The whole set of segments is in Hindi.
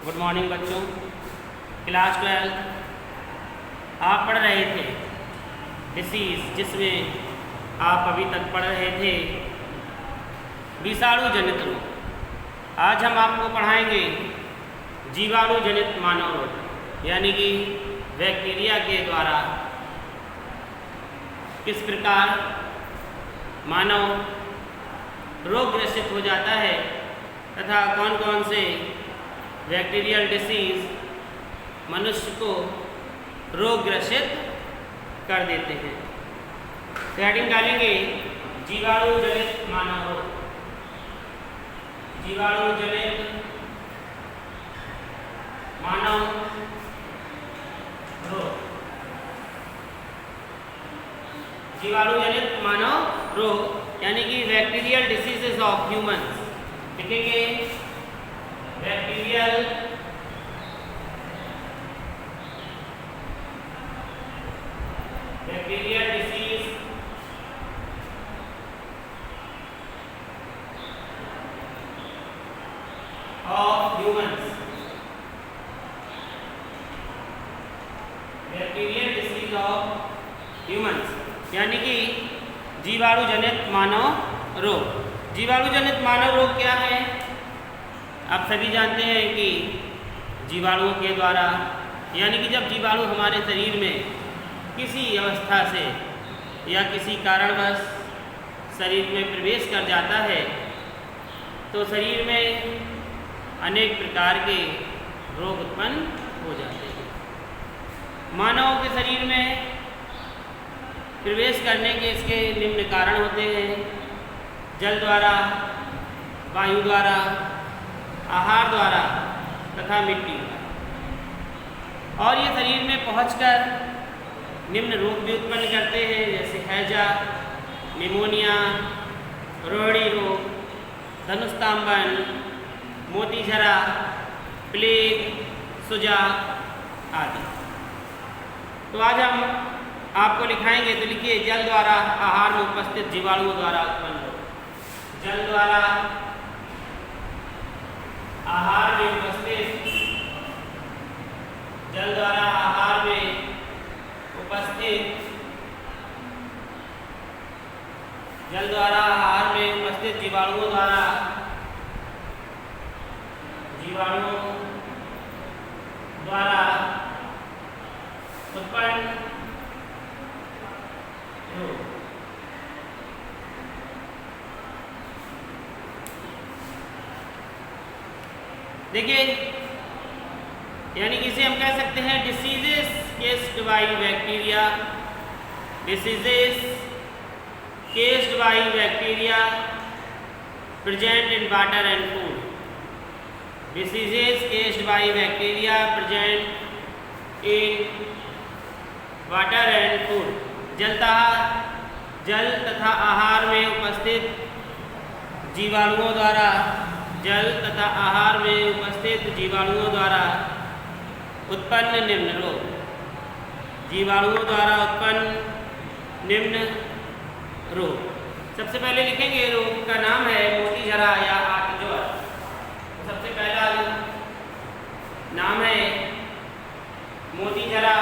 गुड मॉर्निंग बच्चों। क्लास 12 आप पढ़ रहे थे डिसीज़, जिसमें आप अभी तक पढ़ रहे थे विषाणु जनित रोग। आज हम आपको पढ़ाएंगे जीवाणु जनित मानव रोग, यानी कि बैक्टीरिया के द्वारा किस प्रकार मानव रोग ग्रसित हो जाता है तथा कौन कौन से बैक्टीरियल डिसीज़ मनुष्य को रोग ग्रसित कर देते हैं। हेडिंग डालेंगे जीवाणु जनित मानव रोग। जीवाणु जनित मानव रोग। जीवाणु जनित मानव रोग यानी कि बैक्टीरियल डिसीजेस ऑफ ह्यूमंस। लिखेंगे bacterial disease of humans. Bacterial disease of humans यानी कि जीवाणु जनित मानव रोग। जीवाणु जनित मानव रोग क्या है? आप सभी जानते हैं कि जीवाणुओं के द्वारा, यानी कि जब जीवाणु हमारे शरीर में किसी अवस्था से या किसी कारणवश शरीर में प्रवेश कर जाता है तो शरीर में अनेक प्रकार के रोग उत्पन्न हो जाते हैं। मानव के शरीर में प्रवेश करने के इसके निम्न कारण होते हैं: जल द्वारा, वायु द्वारा, आहार द्वारा तथा मिट्टी द्वारा। और ये शरीर में पहुंचकर निम्न रोग भी उत्पन्न करते हैं, जैसे हैजा, निमोनिया, रोहिणी रोग, धनुस्तांबन, मोतीझरा, प्लेग, सुजा आदि। तो आज हम आपको लिखाएंगे, तो लिखिए जल द्वारा आहार में उपस्थित जीवाणुओं द्वारा उत्पन्न रोग। जल द्वारा आहार में उपस्थित, जल द्वारा आहार में उपस्थित, जल द्वारा आहार में उपस्थित जीवाणुओं द्वारा उत्पन्न रोग। देखिए, यानी कि इसे हम कह सकते हैं diseases केस्ड by bacteria. Diseases केस्ड by bacteria present in water and food. Diseases केस्ड by bacteria present in water and food. जल तथा आहार में उपस्थित जीवाणुओं द्वारा, जल तथा आहार में उपस्थित जीवाणुओं द्वारा उत्पन्न निम्न रोग। जीवाणुओं द्वारा उत्पन्न निम्न रोग। सबसे पहले लिखेंगे रोग का नाम है मोतीझरा या आंत ज्वर। सबसे पहला नाम है मोतीझरा।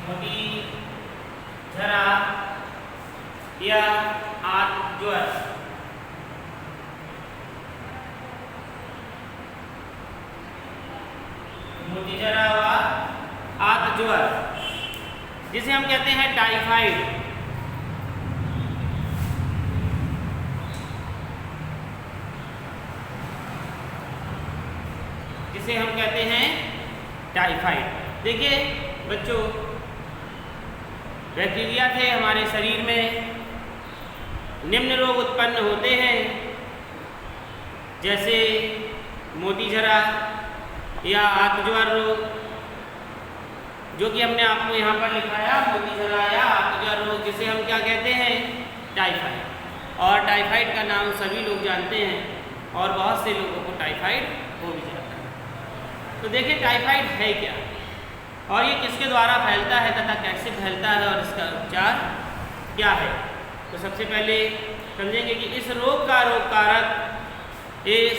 मोतीझरा या आंत ज्वर। मोतीझरा व आंत ज्वर, जिसे हम कहते हैं टाइफाइड। जिसे हम कहते हैं टाइफाइड। देखिए बच्चों, बैक्टीरिया से हमारे शरीर में निम्न रोग उत्पन्न होते हैं, जैसे मोतीझरा या आंत ज्वर रोग, जो कि हमने आपको यहाँ पर लिखाया, मोतीझरा या आंत ज्वर रोग, जिसे हम क्या कहते हैं? टाइफाइड। और टाइफाइड का नाम सभी लोग जानते हैं और बहुत से लोगों को टाइफाइड हो भी जाता है। तो देखिए टाइफाइड है क्या और ये किसके द्वारा फैलता है तथा कैसे फैलता है और इसका उपचार क्या है। तो सबसे पहले समझेंगे कि इस रोग का रोग कारक, इस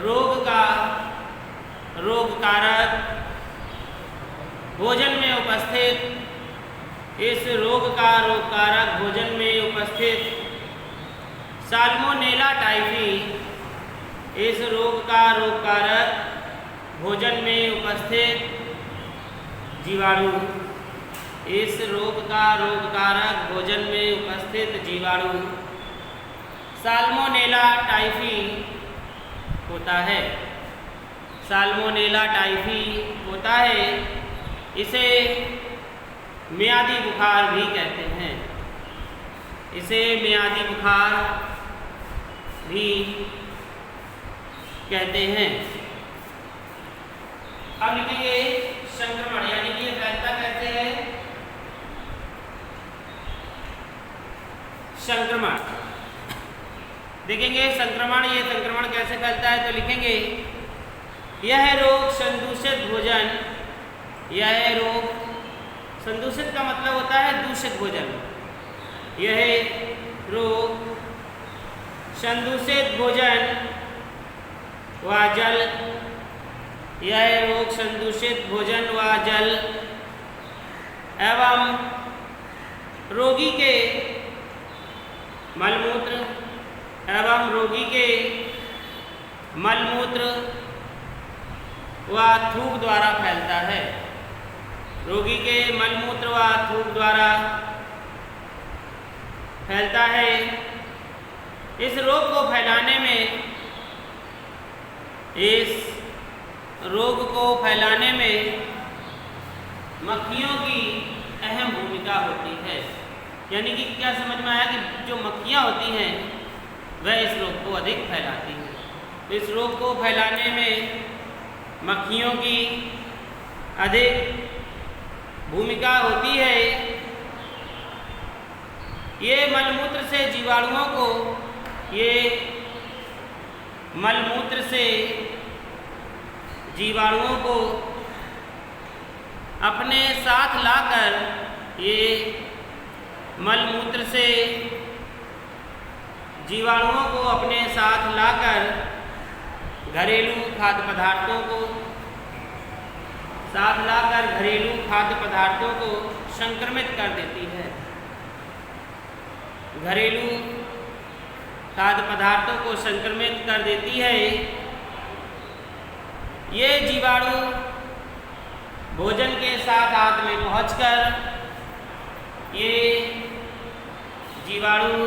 रोग का रोग कारक भोजन में उपस्थित, इस रोग का रोग कारक भोजन में उपस्थित साल्मोनेला टाइफी, इस रोग का रोग कारक भोजन में उपस्थित जीवाणु, इस रोग का रोग कारक भोजन में उपस्थित जीवाणु साल्मोनेला टाइफी होता है। साल्मोनेला टाइफी होता है। इसे मियादी बुखार भी कहते हैं, इसे मियादी बुखार भी कहते हैं। अब लिखेंगे संक्रमण, यानी कि ये फैलता कैसे है। संक्रमण देखेंगे, संक्रमण, ये संक्रमण कैसे फैलता है तो लिखेंगे यह रोग संदूषित भोजन, यह रोग, संदूषित का मतलब होता है दूषित भोजन, यह रोग संदूषित भोजन व जल, यह रोग संदूषित भोजन व जल एवं रोगी के मलमूत्र एवं रोगी के मलमूत्र व थूक द्वारा फैलता है। रोगी के मलमूत्र व थूक द्वारा फैलता है। इस रोग को फैलाने में, इस रोग को फैलाने में मक्खियों की अहम भूमिका होती है। यानी कि क्या समझ में आया कि जो मक्खियाँ होती हैं वह इस रोग को अधिक फैलाती हैं। इस रोग को फैलाने में मक्खियों की अधिक भूमिका होती है। ये मलमूत्र से जीवाणुओं को, ये मलमूत्र से जीवाणुओं को अपने साथ लाकर, ये मलमूत्र से जीवाणुओं को अपने साथ लाकर घरेलू खाद्य पदार्थों को संक्रमित कर देती है। घरेलू खाद्य पदार्थों को संक्रमित कर देती है। ये जीवाणु भोजन के साथ आंत में पहुंचकर, ये जीवाणु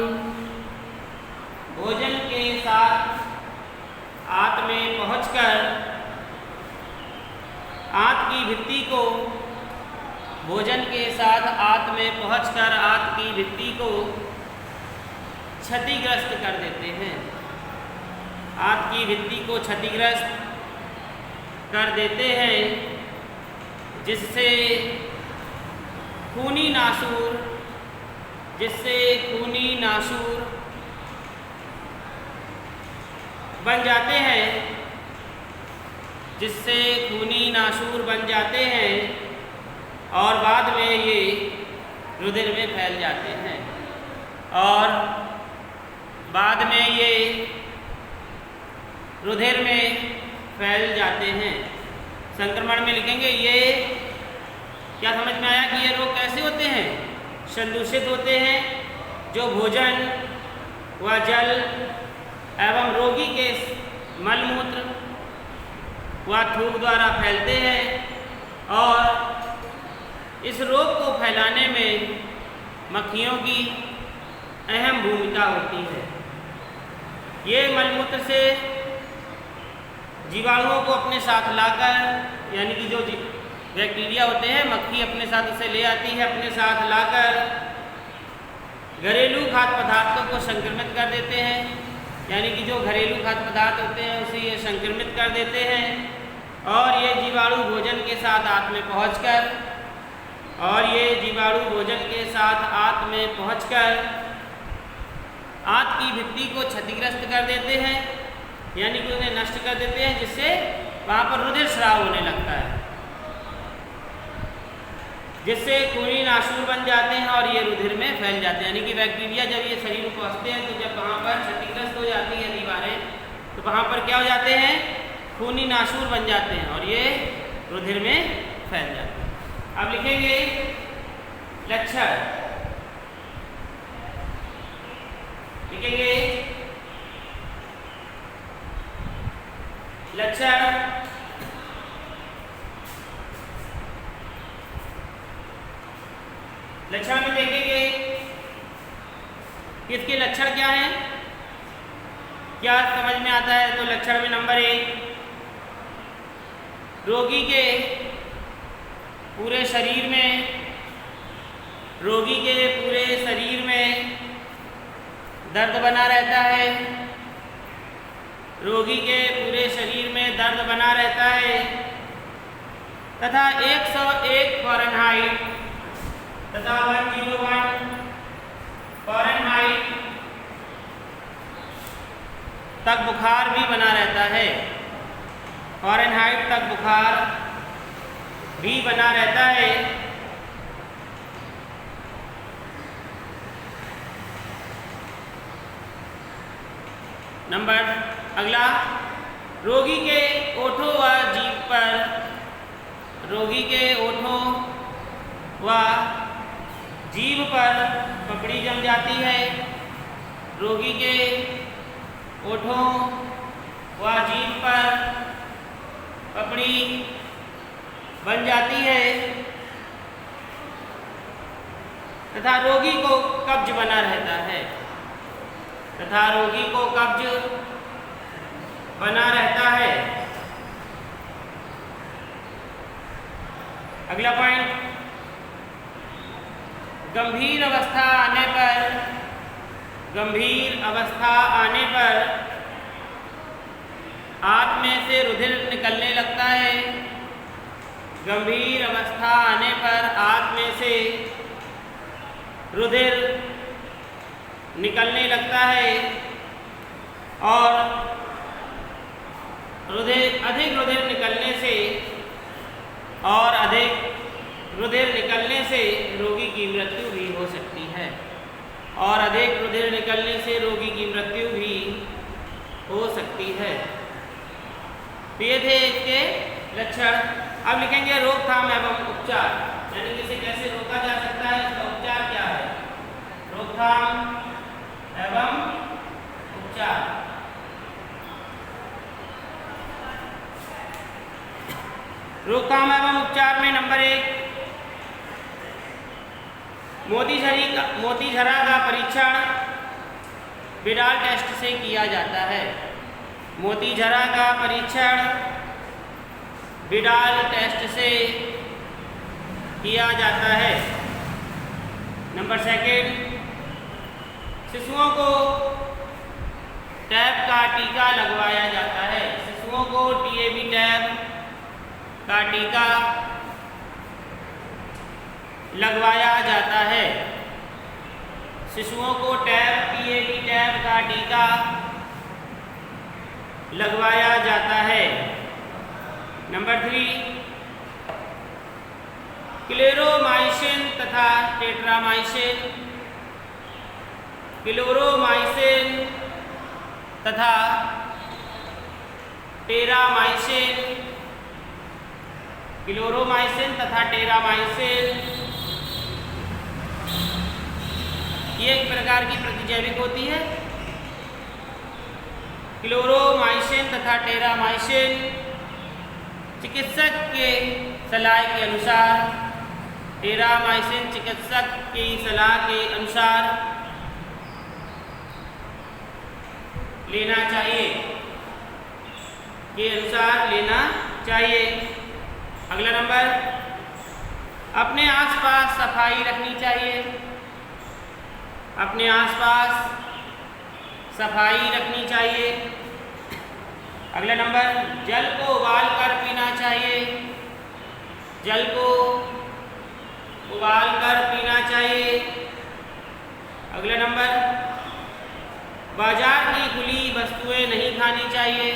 भोजन के साथ आंत में पहुंचकर आंत की भित्ति को, भोजन के साथ आंत में पहुंचकर आंत की भित्ति को क्षतिग्रस्त कर देते हैं। आंत की भित्ति को क्षतिग्रस्त कर देते हैं, जिससे खूनी नासूर बन जाते हैं, जिससे खूनी नासूर बन जाते हैं और बाद में ये रुधिर में फैल जाते हैं, और बाद में ये रुधिर में फैल जाते हैं। संक्रमण में लिखेंगे ये, क्या समझ में आया कि ये रोग कैसे होते हैं। संदूषित होते हैं, जो भोजन व जल एवं रोगी के मलमूत्र व थूक द्वारा फैलते हैं, और इस रोग को फैलाने में मक्खियों की अहम भूमिका होती है। ये मलमूत्र से जीवाणुओं को अपने साथ लाकर, यानी कि जो बैक्टीरिया होते हैं, मक्खी अपने साथ उसे ले आती है, अपने साथ लाकर घरेलू खाद्य पदार्थों को संक्रमित कर देते हैं। यानी कि जो घरेलू खाद्य पदार्थ होते हैं उसे ये संक्रमित कर देते हैं, और ये जीवाणु भोजन के साथ आंत में पहुंचकर, आंत की भित्ति को क्षतिग्रस्त कर देते हैं, यानी कि उन्हें नष्ट कर देते हैं, जिससे वहाँ पर रुधिर स्राव होने लगता है। जिससे खूनी नासूर बन जाते हैं और ये रुधिर में फैल जाते हैं। यानी कि बैक्टीरिया जब ये शरीर में पहुँचते हैं तो जब वहाँ पर क्षतिग्रस्त हो जाती है दीवारें, तो वहाँ पर क्या हो जाते हैं, खूनी नासूर बन जाते हैं और ये रुधिर में फैल जाते हैं। अब लिखेंगे लक्षण, लिखेंगे लक्षण। लक्षण में देखेंगे कि इसके लक्षण क्या हैं, क्या समझ में आता है। तो लक्षण में नंबर 1, रोगी के पूरे शरीर में, रोगी के पूरे शरीर में दर्द बना रहता है, रोगी के पूरे शरीर में दर्द बना रहता है तथा 101 फ़ारेनहाइट तथा 101 फ़ारेनहाइट तक बुखार भी बना रहता है, फ़ारेनहाइट तक बुखार भी बना रहता है। नंबर अगला, रोगी के ओठों व जीभ पर, रोगी के ओठों व जीभ पर पपड़ी जम जाती है, रोगी के ओठों व जीभ पर पपड़ी बन जाती है तथा रोगी को कब्ज बना रहता है, तथा रोगी को कब्ज बना रहता है। अगला पॉइंट, गंभीर अवस्था आने पर, गंभीर अवस्था आने पर आंत में से रुधिर निकलने लगता है, गंभीर अवस्था आने पर आंत में से रुधिर निकलने लगता है और अधिक रुधिर निकलने से और अधिक रुधिर निकलने से रोगी की मृत्यु भी हो सकती है, और अधिक रुधिर निकलने से रोगी की मृत्यु भी हो सकती है। तो ये थे इसके लक्षण। अब लिखेंगे रोकथाम एवं उपचार, यानी कि इसे कैसे रोका जा सकता है, इसका उपचार क्या है। रोकथाम एवं उपचार। रोकथाम एवं उपचार में नंबर 1, मोतीझरा का परीक्षण विडाल टेस्ट से किया जाता है, मोतीझरा का परीक्षण विडाल टेस्ट से किया जाता है। नंबर 2, शिशुओं को टैब का टीका लगवाया जाता है, शिशुओं को टीएबी टैब का टीका लगवाया जाता है, शिशुओं को टीएबी टैब का टीका लगवाया जाता है। नंबर 3, क्लेरोमाइसिन तथा टेट्रामाइसिन, क्लोरोमाइसिन तथा टेरामाइसिन, क्लोरोमाइसिन तथा टेरामाइसिन ये एक प्रकार की प्रतिजैविक होती है। क्लोरोमाइसिन तथा टेरामाइसिन चिकित्सक के सलाह के अनुसार, टेरामाइसिन चिकित्सक की सलाह के अनुसार लेना चाहिए, के अनुसार लेना चाहिए। अगला नंबर, अपने आसपास सफाई रखनी चाहिए, अपने आसपास सफाई रखनी चाहिए। अगला नंबर, जल को उबाल कर पीना चाहिए, जल को उबाल कर पीना चाहिए। अगला नंबर, बाजार की खुली वस्तुएं नहीं खानी चाहिए,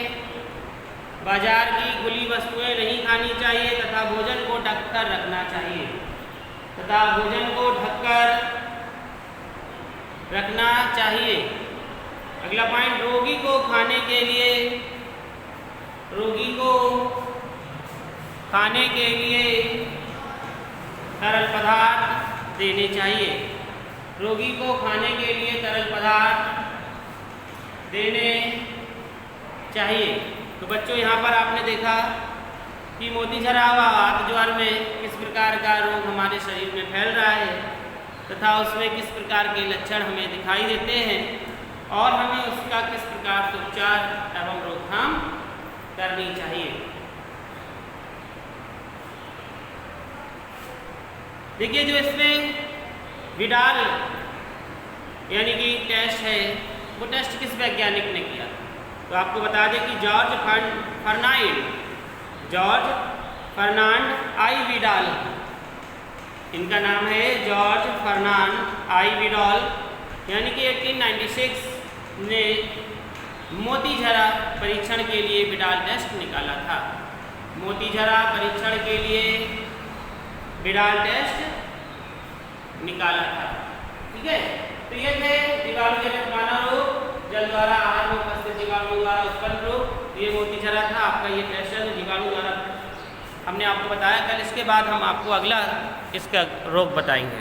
बाजार की खुली वस्तुएं नहीं खानी चाहिए तथा भोजन को ढक कर रखना चाहिए, तथा भोजन को ढककर रखना चाहिए। अगला पॉइंट, रोगी को खाने के लिए तरल पदार्थ देने चाहिए। रोगी को खाने के लिए तरल पदार्थ देने चाहिए। तो बच्चों, यहाँ पर आपने देखा कि मोतीझरा व हाथ ज्वार में किस प्रकार का रोग हमारे शरीर में फैल रहा है तथा उसमें किस प्रकार के लक्षण हमें दिखाई देते हैं और हमें उसका किस प्रकार से उपचार एवं रोकथाम करनी चाहिए। देखिए, जो इसमें विडाल यानी कि टेस्ट है, वो टेस्ट किस वैज्ञानिक ने किया? तो आपको बता दें कि जॉर्ज फर्नांड आई विडाल, इनका नाम है जॉर्ज फर्नांड आई विडाल, यानी कि 1896 ने मोतीझरा परीक्षण के लिए विडाल टेस्ट निकाला था। मोतीझरा परीक्षण के लिए विडाल टेस्ट निकाला था। ठीक है, तो ये थे जीवाणु जनित मानव रोग, जल द्वारा आहार में उपस्थित जीवाणु द्वारा उत्पन्न रोग। ये मोतीझरा था, आपका ये टेस्ट है जीवाणु द्वारा हमने आपको बताया। कल इसके बाद हम आपको अगला इसका रोग बताएंगे।